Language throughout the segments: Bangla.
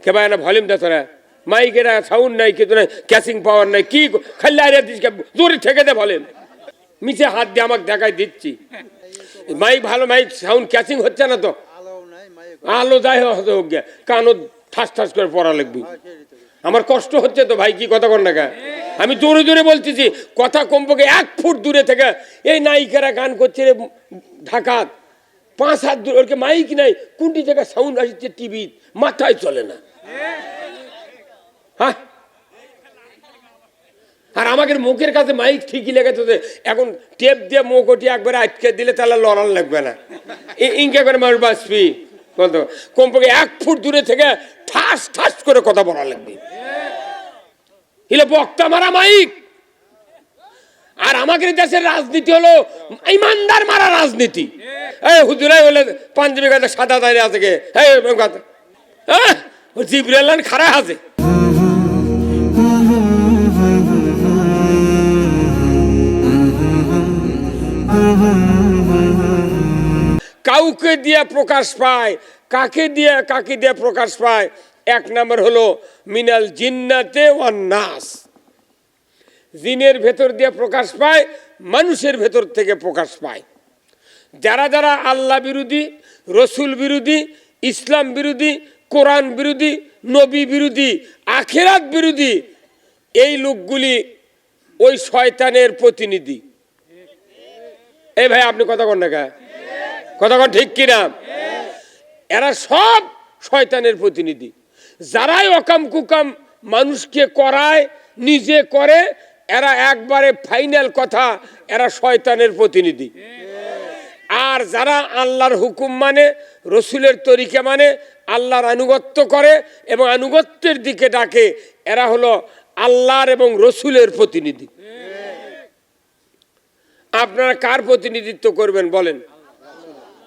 কে ভাই না ভলিউম দে তোরা মাইকের সাউন্ড নাই কিন্তু ক্যাচিং পাওয়ার নাই কি খালি আরে দিসকে জোরে ঠেকে দে ভলিউম মিছে হাত দিয়ে আমাকে দেখাই দিচ্ছি মাইক ভালো মাইক সাউন্ড ক্যাচিং হচ্ছে না তো আলো যাই হোক গে কানও ঠাস ঠাস করে পড়া লাগবে আমার কষ্ট হচ্ছে তো ভাই কি কথা কর না কে আমি জোরে জোরে বলতেছি কথা কমপক্ষে 1 ফুট দূরে থেকে এই নায়িকারা গান করছে রে ঢাকাত 5 হাত দূরে ওরকে মাইক নাই কোনটি জায়গায় সাউন্ড আসছে টিভি মাথায় চলে না হ্যাঁ আর আমাদের মুখের কাছে মাইক ঠিকই লেগেছে এখন টেপ দিয়ে মুখ ওটি একবার আটকে দিলে তাহলে লড়ান লাগবে না ইনকে করে মানুষ বাঁচবি বলতো কমপক্ষে 1 ফুট দূরে থেকে ঠাস ঠাস করে কথা বলা লাগবে হিলে বক্তা মারা মাইক আর আমাদের দেশের রাজনীতি হলো ইমানদার মারা রাজনীতি এই হুজুরাই হলে পাঞ্জাবি গাতে সাদা দাঁড়িয়ে আছে কে জিব্রাইল খাড়া আছে কাউকে দিয়ে প্রকাশ পায় কাকে দিয়ে প্রকাশ পায় 1 নম্বর হলো মিনাল জিন্নাতে ওয়ান নাস জিনের ভেতর দিয়ে প্রকাশ পায় মানুষের ভেতর থেকে প্রকাশ পায় যারা যারা আল্লাহ বিরোধী রসুল বিরোধী ইসলাম বিরোধী কোরআন বিরোধী নবী বিরোধী আখিরাত বিরোধী এই লোকগুলি ওই শয়তানের প্রতিনিধি এই ভাই আপনি কথা কন না কে কথা কন ঠিক কিনা এরা সব শয়তানের প্রতিনিধি যারাই অকাম কুকাম মানুষকে করায় নিজে করে এরা একবারে ফাইনাল কথা এরা শয়তানের প্রতিনিধি আর যারা আল্লাহর হুকুম মানে রসুলের তরিকা মানে আল্লাহর আনুগত্য করে এবং আনুগত্যের দিকে ডাকে এরা হলো আল্লাহর এবং রসুলের প্রতিনিধি আপনারা কার প্রতিনিধিত্ব করবেন বলেন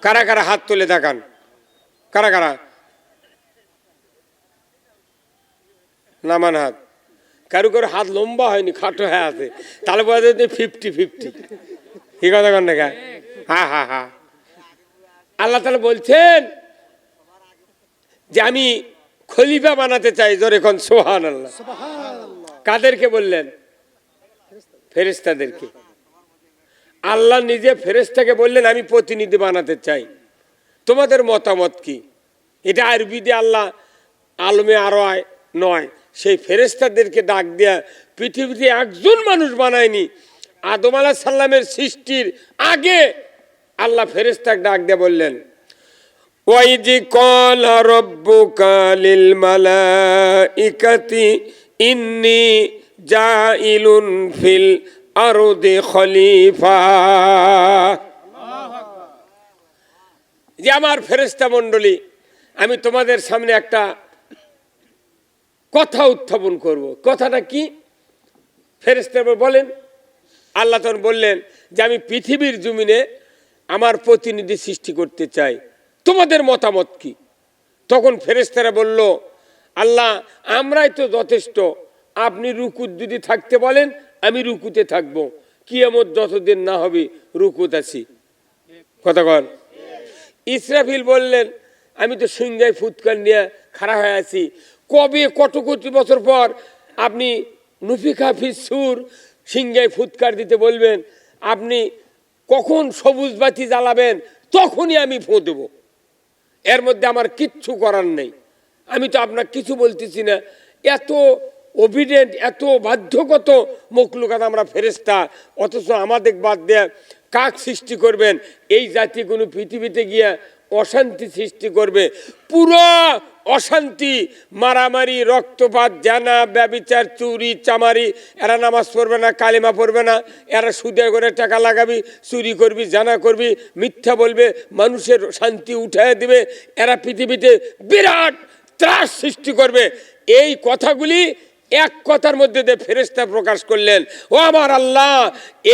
কারা কারা হাত তুলে দেখান কারা কারা নামান হাত কারো কারো হাত লম্বা হয়নি খাটো হয়ে আছে তাহলে বোঝা যায় 50-50 কি কথা কন দেখা হা আল্লাহ তাআলা বলছেন যে আমি খলিফা বানাতে চাই জোরে কোন সুবহানাল্লাহ কাদেরকে বললেন ফেরেশতাদেরকে আল্লাহ নিজে ফেরেশতাকে বললেন আমি প্রতিনিধি বানাতে চাই তোমাদের মতামত কি এটা আরবি দিয়ে আল্লাহ আলমে আরয় নয় সেই ফেরেশতাদেরকে ডাক দেয়া পৃথিবীতে একজন মানুষ বানায়নি আদম আলাইহিস সালামের সৃষ্টির আগে আল্লাহ ফেরেশতাকে ডাক দিয়ে বললেন ওয়াইজি ক্বালা রাব্বুকা লিল মালাইকাতি ইন্নী জাইলুন ফিল আরদি খলিফা যে আমার ফেরেশতা মণ্ডলী আমি তোমাদের সামনে একটা কথা উত্থাপন করব কথাটা কি ফেরেশতা বলেন আল্লাহ তখন বললেন যে আমি পৃথিবীর জমিনে আমার প্রতিনিধি সৃষ্টি করতে চাই তোমাদের মতামত কি তখন ফেরেশতারা বলল আল্লাহ আমরাই তো যথেষ্ট আপনি রুকুত যদি থাকতে বলেন আমি রুকুতে থাকবো কিয়ামত যতদিন না হবে রুকুত আছি কথা কন ইসরাফিল বললেন আমি তো সিংহায় ফুৎকার নিয়ে খাড়া হয়ে আছি কবে কত কোটি বছর পর আপনি নুফিখা ফিসসুর সিংহায় ফুৎকার দিতে বলবেন আপনি কখন সবুজ বাতি জ্বালাবেন তখনই আমি ফোঁ দেব এর মধ্যে আমার কিচ্ছু করার নেই আমি তো আপনার কিছু বলতেছি না এত অভিডেন্ট এত বাধ্যগত মখলুকাত আমরা ফেরেশতা অথচ আমাদের বাদ দেয়া কাক সৃষ্টি করবেন এই জাতিগুলো পৃথিবীতে গিয়া অশান্তি সৃষ্টি করবে পুরো অশান্তি মারামারি রক্তপাত জানা ব্যভিচার চুরি চামারি এরা নামাজ পড়বে না কালিমা পড়বে না এরা সুদে করে টাকা লাগাবি চুরি করবি জানা করবি মিথ্যা বলবে মানুষের শান্তি উঠায় দিবে এরা পৃথিবীতে বিরাট ত্রাস সৃষ্টি করবে এই কথাগুলি এক কথার মধ্যে দিয়ে ফেরেশতা প্রকাশ করলেন ও আমার আল্লাহ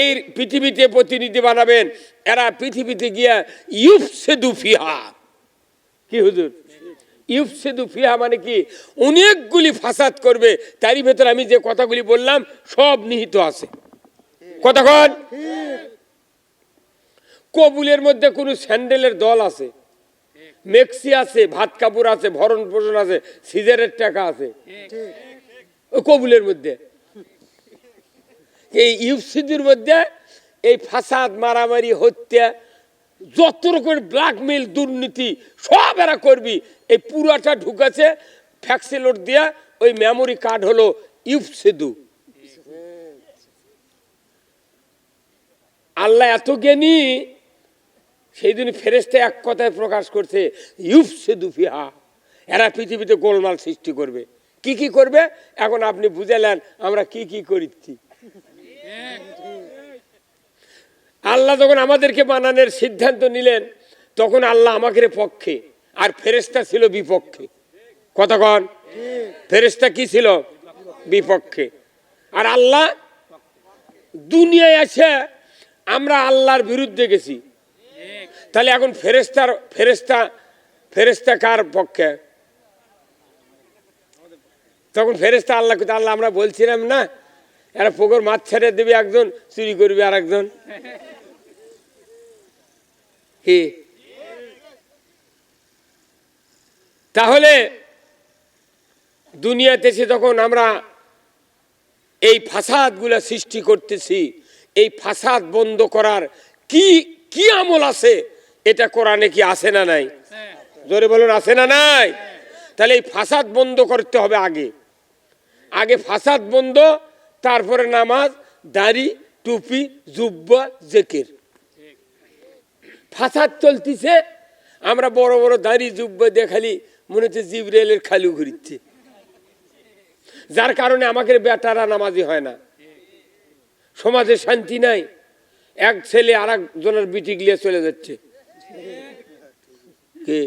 এই পৃথিবীতে প্রতিনিধি বানাবেন এরা পৃথিবীতে গিয়া ইউফসিদু ফিহা কি হুজুর ইউফসিদু ফিহা মানে কি অনেকগুলি ফাসাদ করবে তারই ভেতর আমি যে কথাগুলি বললাম সব নিহিত আছে কতক্ষণ কবুলের মধ্যে কোন স্যান্ডেলের দল আছে মেক্সি আছে, ভাত কাপড় আছে, ভরণ পোষণ আছে, সিজারের টাকা আছে ওই কবুলের মধ্যে। এই ইউসিডির মধ্যে এই ফাসাদ, মারামারি, হত্যা, যত রকমের ব্ল্যাকমেল, দুর্নীতি সব এরা করবি। এই পুরাটা ঢুকেছে ফ্যাক্সিলোড দিয়া, ওই মেমোরি কার্ড হলো ইউসিদু। আল্লাহ এত জ্ঞানী, সেই দিন ফেরেশতা এক কথায় প্রকাশ করছে, ইউফসিদু ফিহা, এরা পৃথিবীতে গোলমাল সৃষ্টি করবে। কি কি করবে এখন আপনি বুঝালেন আমরা কি কি করিচ্ছি। আল্লাহ যখন আমাদেরকে বানানোর সিদ্ধান্ত নিলেন তখন আল্লাহ আমাদের পক্ষে আর ফেরেশতা ছিল বিপক্ষে। কতক্ষণ ফেরেশতা কি ছিল? বিপক্ষে। আর আল্লাহ দুনিয়ায় আছে, আমরা আল্লাহর বিরুদ্ধে গেছি। তাহলে এখন ফেরেশতা কার পক্ষে? তখন ফেরেশতা আল্লাহ, আল্লাহ আমরা বলছিলাম না এরা পুকুর মাছ ছেড়ে দেবে, একজন চুরি করবে আর একজন। তাহলে দুনিয়াতে এসে তখন আমরা এই ফাসাদ গুলা সৃষ্টি করতেছি, এই ফাসাদ বন্ধ করার কি কি আমল আছে এটা কোরআনে কি আছে না নাই? জোরে বলুন, আছে না নাই? তাহলে এই ফাসাদ বন্ধ করতে হবে। আগে ফাসাদ বন্ধ, তারপরে নামাজ, দাড়ি, টুপি, জুব্বা, জিকির। ফাসাদ চলতিছে, আমরা বড় বড় দাড়ি জুব্বা দেখালি মনে হচ্ছে জিবরাইলের খালু ঘুরিচ্ছে, যার কারণে আমাদের বেটারা নামাজি হয় না, সমাজে শান্তি নাই। এক ছেলে আর একজনের বিটি গিয়ে চলে যাচ্ছে, কে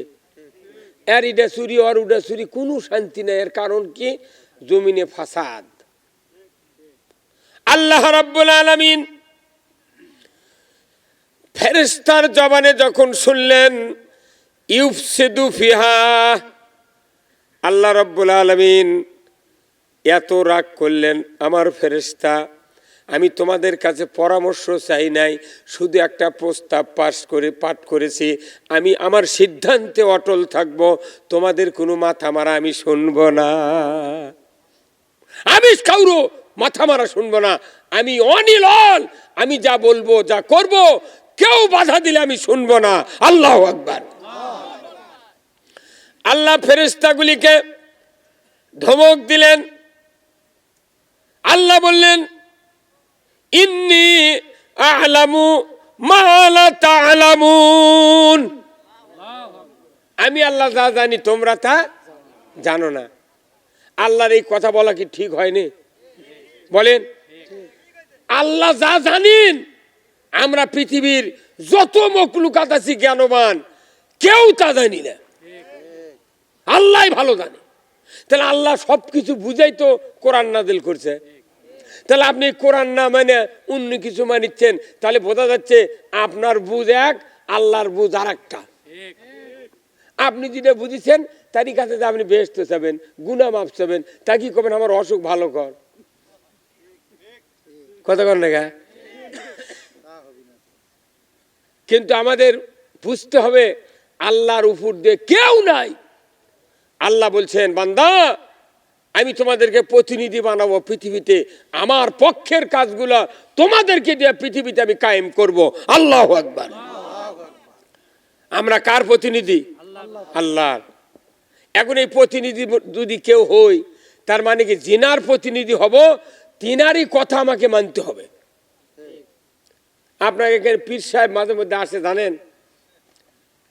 এর ইডা চুরি আর উডা চুরি, কোনো শান্তি নাই। এর কারণ কি? জমিনে ফাসাদ। আল্লাহ রাব্বুল আলামিন ফেরেশতার জবানে যখন শুনলেন ইউফসিদু ফিহা, আল্লাহ রাব্বুল আলামিন এত রাগ করলেন, আমার ফেরেশতা আমি তোমাদের কাছে পরামর্শ চাই নাই, শুধু একটা প্রস্তাব পাঠ করেছি। আমি আমার সিদ্ধান্তে অটল থাকব, তোমাদের কোনো মাথা মারা আমি শুনবো না। আমি কাউরো মাথা মারা শুনবো না। আমি অনিলল, আমি যা বলবো, যা করব, কেউ বাধা দিলে আমি শুনবো না। আল্লাহু আকবার। আল্লাহ ফেরেশতাগুলিকে ধমক দিলেন। আল্লাহ বললেন, ইন্নী আ'লামু মা লা তা'লামুন, আমি আল্লাহ যা জানি তোমরা তা জানো না। আল্লাহর এই কথা বলা কি ঠিক হয়নি? বলেন, আল্লাহ যা জানেন, আমরা পৃথিবীর যত মখলুকাত আছি জ্ঞানবান, কেউ তা জানি না, আল্লাহই ভালো জানে। তাহলে আল্লাহ সবকিছু বুঝাই তো কোরআন নাযিল করছে। তাহলে আপনি কোরআন না মানে অন্য কিছু মানিচ্ছেন, তাহলে বোঝা যাচ্ছে আপনার বুঝ এক, আল্লাহর বুঝ আর একটা। আপনি যেটা বুঝেছেন তারই কাছে যে আপনি বেহেশতে যাবেন, গুনাহ মাফ চাবেন, তা কি করবেন আমার অসুখ ভালো কর, কথা কর না? কিন্তু আমাদের বুঝতে হবে আল্লাহর উপর দিয়ে কেউ নাই। আল্লাহ বলছেন, বান্দা আমি তোমাদেরকে প্রতিনিধি বানাবো পৃথিবীতে, আমার পক্ষের কাজগুলো তোমাদেরকে দিয়ে পৃথিবীতে আমি কায়েম করব। আল্লাহু আকবার। আমরা কার প্রতিনিধি? আল্লাহর। এখন এই প্রতিনিধি যদি কেউ হই, তার মানে কি জিনার প্রতিনিধি হব, তিনারই কথা আমাকে মানতে হবে। আপনার এখানে পীর সাহেব মাঝে মধ্যে আসে জানেন,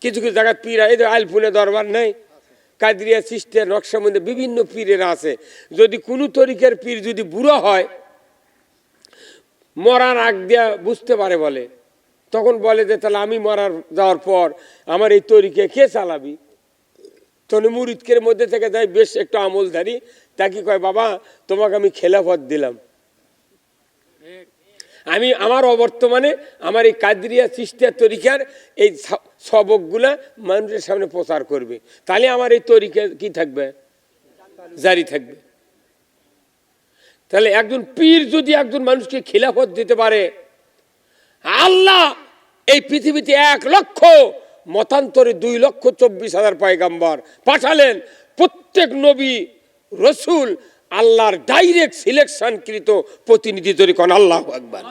কিছু কিছু জায়গায় পীর, এই আলপুনে দরবার নেই, কাদরিয়া, চিশতিয়া, নকশবন্দি বিভিন্ন পীরেরা আছে। যদি কোনো তরিকার পীর যদি বুড়ো হয়, মরার আগ দিয়া বুঝতে পারে, বলে তখন বলে যে তাহলে আমি মরার যাওয়ার পর আমার এই তরিকা কে চালাবি? তখন মুরিদকের মধ্যে থেকে যায় বেশ একটু আমলধারী, তাকে কয়, বাবা তোমাকে আমি খেলাফত দিলাম, আমি আমার অবর্তমানে আমার এই কাদরিয়া চিশতিয়া তরিকার এই সবকগুলা মানুষের সামনে প্রচার করবে, তাহলে আমার এই তরিকা কি থাকবে? জারি থাকবে। তাহলে একজন পীর যদি একজন মানুষকে খিলাফত দিতে পারে, আল্লাহ এই পৃথিবীতে 1 লক্ষ মতান্তরে 2,24,000 পয়গাম্বর পাঠালেন। প্রত্যেক নবী রসুল আল্লাহর ডাইরেক্ট সিলেকশনকৃত প্রতিনিধি। তৈরি করেন আল্লাহু আকবার।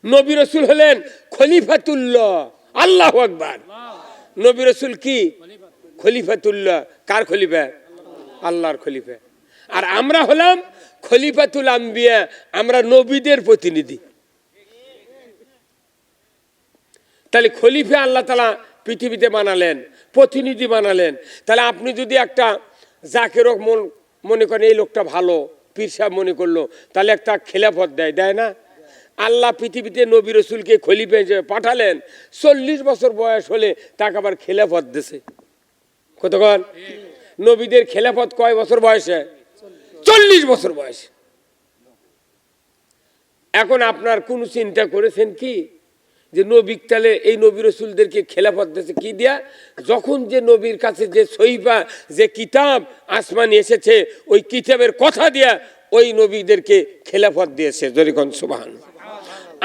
নবী রসুল হলেন খলিফাতুল্লাহ। আল্লাহু আকবার। নবী রসুল কি? খলিফাতুল্লাহ। কার খলিফা? আল্লাহর খলিফা। আর আমরা হলাম খলিফাতুল আম্বিয়া, আমরা নবীদের প্রতিনিধি। তাহলে খলিফা আল্লাহ তাআলা পৃথিবীতে বানালেন, প্রতিনিধি বানালেন। তাহলে আপনি যদি একটা যাকে মনে করেন এই লোকটা ভালো, পীর সাহেব মনে করলো, তাহলে একটা খেলাফত দেয় না? আল্লাহ পৃথিবীতে নবী রসুলকে খলিফা হিসেবে পাঠালেন। 40 বছর বয়স হলে তাকে আবার খেলাফত দিয়েছে। কতক্ষণ? নবীদের খেলাফত কয় বছর বয়সে? 40 বছর বয়সে। এখন আপনার কোন চিন্তা করেছেন কি যে নবী তাহলে এই নবী রসুলদেরকে খেলাফত দিয়েছে কি দিয়া? যখন যে নবীর কাছে যে সহিফা, যে কিতাব আসমানি এসেছে, ওই কিতাবের কথা দিয়া ওই নবীদেরকে খেলাফত দিয়েছে। যখন সুবহানাল্লাহ।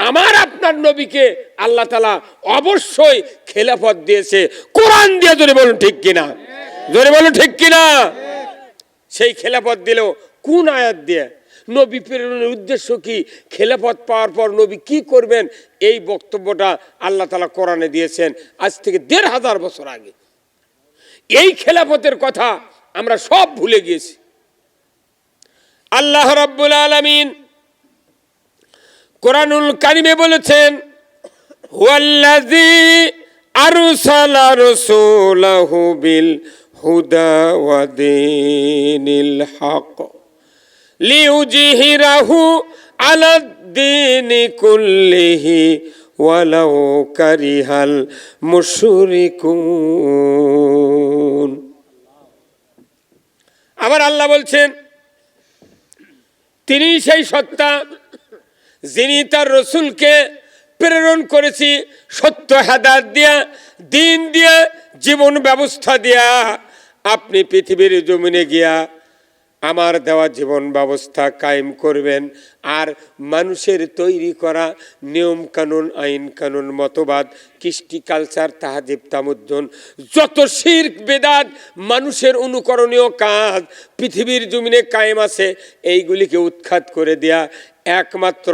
আমার আপনার নবীকে আল্লাহ তাআলা অবশ্যই খেলাফত দিয়েছে কোরআন দিয়ে। জোরে বলুন ঠিক কিনা? জোরে বলুন ঠিক কিনা? সেই খেলাফত দিল কোন আয়াত দিয়ে? নবী প্রেরণের উদ্দেশ্য কি? খেলাফত পাওয়ার পর নবী কি করবেন, এই বক্তব্যটা আল্লাহ তাআলা কোরআনে দিয়েছেন আজ থেকে 1,500 বছর আগে। এই খেলাফতের কথা আমরা সব ভুলে গিয়েছি। আল্লাহ রাব্বুল আলামিন কোরআনুল কারিমে বলেছেন, হুয়াল্লাযী আরসালা রাসূলাহু বিল হুদা ওয়া দীনিল হক লিইউযহিরাহু আলাদ-দীনি কুল্লিহি ওয়ালাউ কারিহাল মুশরিকুন। আবার আল্লাহ বলছেন, তিনি সেই সত্তা যিনি তার রসুলকে প্রেরণ করেছি সত্য হেদায়েত দিয়া, দিন দিয়া, জীবন ব্যবস্থা দিয়া। আপনি পৃথিবীর জমিনে গিয়া আমার দেওয়া জীবন ব্যবস্থা কায়েম করবেন। আর মানুষের তৈরি করা নিয়ম কানুন, আইন কানুন, মতবাদ, কৃষ্টি, কালচার, তাহাজিব, তামুদ্দুন, যত শিরক বেদাত, মানুষের অনুকরণীয় কাজ পৃথিবীর জমিনে কায়েম আছে, এইগুলিকে উৎখাত করে দেয়া একমাত্র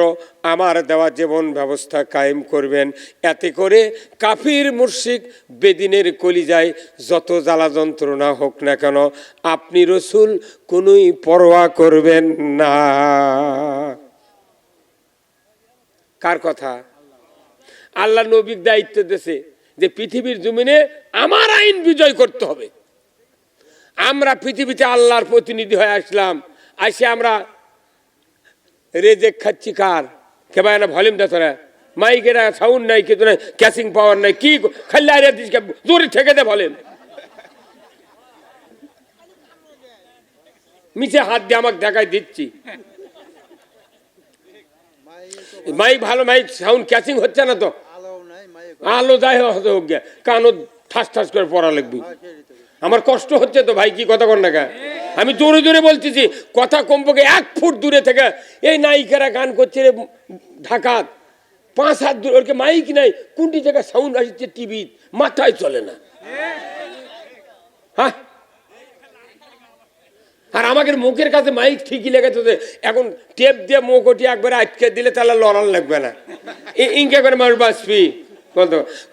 আমার দেওয়া জীবন ব্যবস্থা কায়েম করবেন। এতে করে কাফির মুশরিক বেদিনের কলিজায় যত জ্বালা যন্ত্রণা হোক না কেন, আপনি রসুল কোনোই পরোয়া করবেন না। কার কথা? আল্লাহ নবীর দায়িত্ব দিয়েছে যে পৃথিবীর জমিনে আমার আইন বিজয় করতে হবে। আমরা পৃথিবীতে আল্লাহর প্রতিনিধি হয়ে আসলাম, আসে আমরা রেজেক খাচ্ছি। কার? কে ভাই না ভলিউম দে, তোরা মাইকের সাউন্ড নাই, কিন্তু নাই ক্যাচিং পাওয়ার নাই, কি খাল্লা আরে দিস জোরে ঠেকে দে ভলিউম। মিছে হাত দিয়ে আমাকে দেখাই দিচ্ছি মাইক ভালো, মাইক সাউন্ড ক্যাচিং হচ্ছে না তো, আলো যাই হোক গে, কানও ঠাস ঠাস করে পড়া লাগবে। আমার কষ্ট হচ্ছে তো ভাই, কি কথা কর না? আমি জোরে জোরে বলতেছি, কথা কমপক্ষে 1 ফুট দূরে থেকে এই নায়িকারা গান করছে রে ঢাকাত, 5 হাত দূরে, ওরকে মাইক নাই, কোনটি থেকে সাউন্ড আসছে টিভি, মাথায় চলে না। হ্যাঁ, আর আমাদের মুখের কাছে মাইক ঠিকই লেগেছে, এখন টেপ দিয়ে মুখটি একবারে আটকে দিলে তাহলে লড়ান লাগবে না, ইনকে করে মানুষ বাঁচবি।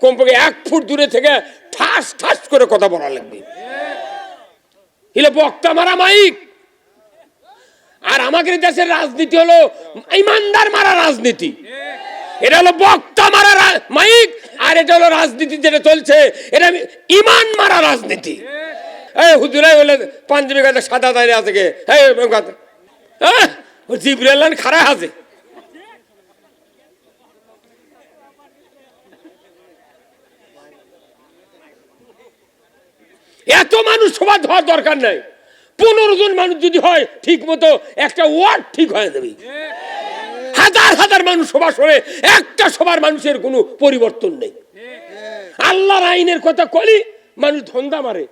কমপক্ষে 1 ফুট দূরে থেকে ঠাস ঠাস করে কথা বলা লাগবে। এলে বক্তা মারা মাইক। আর আমাদের দেশের রাজনীতি হলো ইমানদার মারা রাজনীতি। এটা হলো বক্তা মারা মাইক, আর এটা হলো রাজনীতি যেটা চলছে, এটা ইমান মারা রাজনীতি। এই হুজুরাই বলে পাঞ্জাবি গাছে সাদা দাঁড়িয়ে আছে গে, জিব্রাইল খাড়া আছে। এত মানুষ সভা হওয়ার দরকার নাই। 15 জন মানুষ যদি হয় ঠিক মতো, একটা ওয়ার্ড ঠিক হয়ে যাবে। হাজার হাজার মানুষ সভা শুনে একটা সবার মানুষের কোনো পরিবর্তন নেই। আল্লাহর আইনের কথা কলি মানুষ ধন্দা মারে,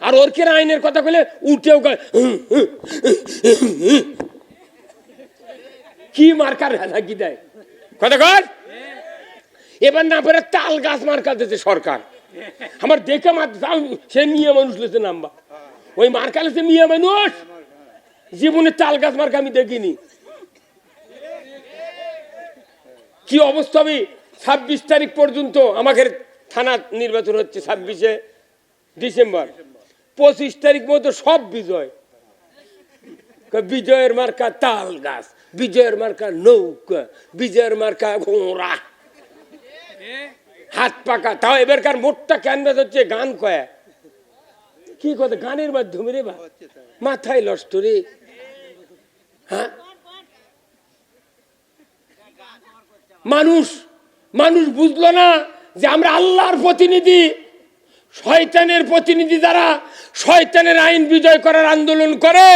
আর ওরকের আইনের কথা কলে উঠেও কি মার্কার কি দেয় কথা কর। এবার না পেরে তাল গাছ মার্কা দিয়েছে সরকার। আমার দেখে সে মিয়া মানুষ লেছে নাম্বা, ওই মার্কা লেছে মিয়া মানুষ। জীবনে তাল গাছ মার্কা আমি দেখিনি। কি অবস্থা হবে? 26 তারিখ পর্যন্ত আমাদের থানা নির্বাচন হচ্ছে 26শে ডিসেম্বর, 25 তারিখ মতো সব বিজয়। বিজয়ের মার্কা তাল গাছ, বিজয়ের মার্কা নৌকা, বিজয়ের মার্কা ঘোড়া, হাত পাকা। তাও এবারকার মোটটা ক্যানভাস হচ্ছে গান কয়া। কি কথা গানের মাধ্যমে রে বা, মাথায় লষ্ট রে। হ্যাঁ, মানুষ মানুষ বুঝলো না যে আমরা আল্লাহর প্রতিনিধি। শয়তানের প্রতিনিধি যারা শয়তানের আইন বিজয় করার আন্দোলন করে,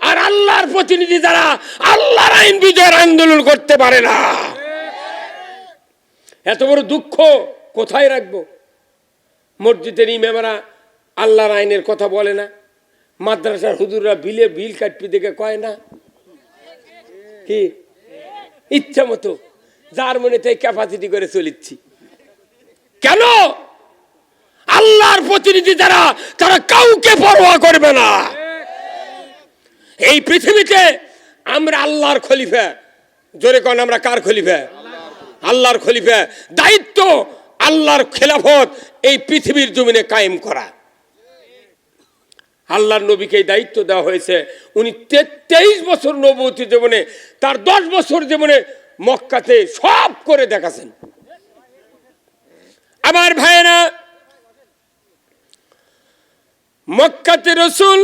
আর আল্লাহর প্রতিনিধি যারা আল্লাহর আইন বিজয়ের আন্দোলন করতে পারে না। এত বড় দুঃখ কোথায় রাখবো? মসজিদের ইমামরা আল্লাহর আইনের কথা বলে না, মাদ্রাসার হুজুররা বিল কাটপি দেখে কয় না। কি ইচ্ছা মতো যার মনে তাই ক্যাপাসিটি করে চলিচ্ছি। কেন? আল্লাহর প্রতিনিধি যারা, তারা কাউকে পরোয়া করবে না। এই পৃথিবীতে আমরা আল্লাহর খলিফা। জোরে কোন আমরা কার খলিফা? আল্লাহর খলিফা। দায়িত্ব আল্লাহর খেলাফত এই পৃথিবীর জমিনে কায়েম করা। আল্লাহর নবীকে এই দায়িত্ব দেওয়া হয়েছে। উনি 23 বছর নবুয়তি জীবনে, তার 10 বছর জীবনে মক্কাতে সব করে দেখাছেন। আমার ভাইয়েরা, মক্কাতে রাসূল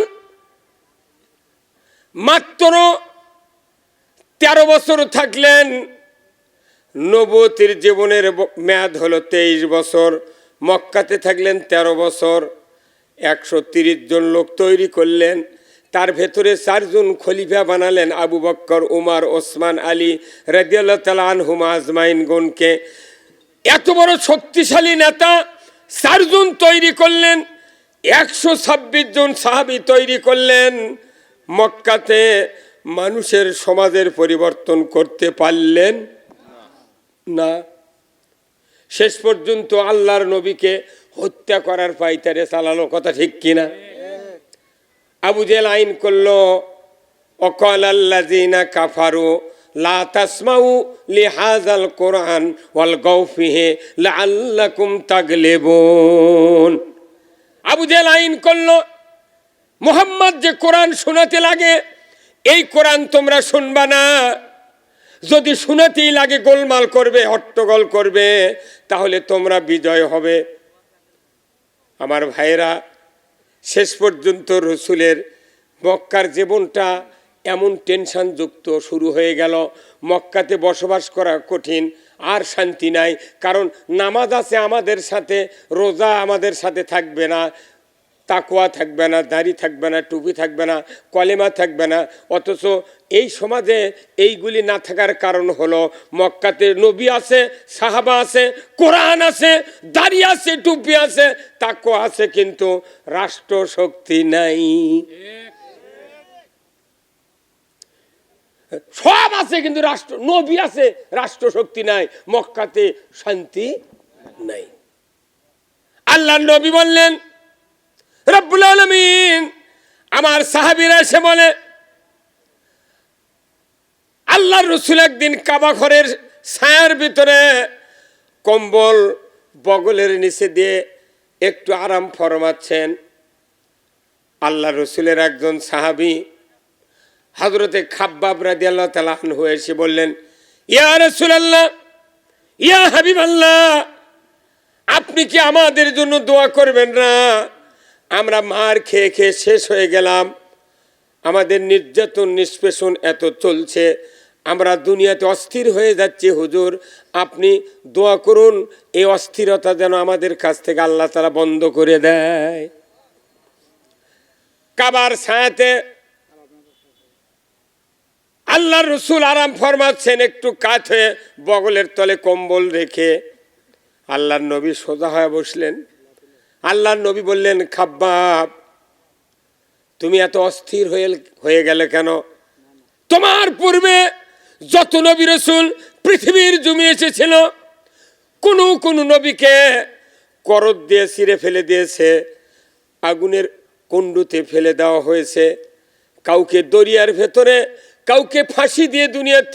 মাত্র 13 বছর থাকলেন। নবুয়তির জীবনের মেয়াদ হলো 23 বছর। মক্কাতে থাকলেন 13 বছর। 130 জন লোক তৈরি করলেন। তার ভেতরে 4 জন খলিফা বানালেন, আবু বকর, উমর, ওসমান, আলী রাদিয়াল্লাহু তাআলা আনহুম আজমাইনগণকে। এত বড় শক্তিশালী নেতা 4 জন তৈরি করলেন। 126 জন সাহাবী তৈরি করলেন। মক্কাতে মানুষের সমাজের পরিবর্তন করতে পারলেন না। শেষ পর্যন্ত আল্লাহর নবীকে হত্যা করার পাইতারে চালালো। কথা ঠিক কিনা? আবু জেহেল আইন করলো, ওয়াকালাল্লাযিনা কাফারু লা তাসমাউ লিহাযাল কুরআন ওয়ালগাউ ফিহি লাআল্লাকুম তাগলিবুন। আবু জেহেল আইন করলো, মুহাম্মদ যে কোরআন শোনাতে লাগে, এই কোরআন তোমরা শুনবা না। যদি শোনাতেই লাগে গোলমাল করবে, হট্টগোল করবে, তাহলে তোমরা বিজয় হবে। আমার ভাইয়েরা, শেষ পর্যন্ত রসুলের মক্কার জীবনটা এমন টেনশন যুক্ত শুরু হয়ে গেল। মক্কাতে বসবাস করা কঠিন, আর শান্তি নাই। কারণ নামাজ আছে আমাদের সাথে, রোজা আমাদের সাথে থাকবে না, তাকওয়া থাকবে না, দাড়ি থাকবে না, টুপি থাকবে না, কলেমা থাকবে না। অথচ এই সমাজে এইগুলি না থাকার কারণ হলো মক্কাতে নবী আছে, সাহাবা আছে, কোরআন আছে, দাড়ি আছে, টুপি আছে, তাকওয়া আছে, কিন্তু রাষ্ট্র শক্তি নাই। সব আছে কিন্তু রাষ্ট্র, নবী আছে, রাষ্ট্র শক্তি নাই। মক্কাতে শান্তি নাই। আল্লাহর নবী বললেন, রব্বুল আলামিন, আমার সাহাবীরা এসে বলে, আল্লাহর রাসূল একদিন কাবা ঘরের ছায়ার ভিতরে কম্বল বগলের নিচে দিয়ে একটু আরাম ফরমাচ্ছেন। আল্লাহর রাসূলের একজন সাহাবী হযরতে খাব্বাব রাদিয়াল্লাহু তাআলা আনহু এসে বললেন, ইয়া রাসূলুল্লাহ, ইয়া হাবিবাল্লাহ, আপনি কি আমাদের জন্য দোয়া করবেন না? আমরা মার খেয়ে খেয়ে শেষ হয়ে গেলাম, আমাদের নির্যাতন নিষ্পেষণ এত চলছে, আমরা দুনিয়াতে অস্থির হয়ে যাচ্ছি। হুজুর, আপনি দোয়া করুন, এই অস্থিরতা যেন আমাদের কাছ থেকে আল্লাহ তাআলা বন্ধ করে দেয়। কাবার ছায়াতে আল্লাহর রাসূল আরাম ফরমাচ্ছেন, একটু কাত হয়ে বগলের তলে কম্বল রেখে। আল্লাহর নবী সোজা হয়ে বসলেন। আল্লাহর নবী বললেন, খাব্বাব, তুমি এত অস্থির হয়ে গেলে কেন? তোমার পূর্বে যত নবী রাসূল পৃথিবীর জমি এসেছিল, কোন নবীকে করদ দিয়ে ছিঁড়ে ফেলে দিয়েছে, আগুনের কুণ্ডুতে ফেলে দেওয়া হয়েছে, কাউকে দরিয়ার ভেতরে, কাউকে ফাঁসি দিয়ে দুনিয়ার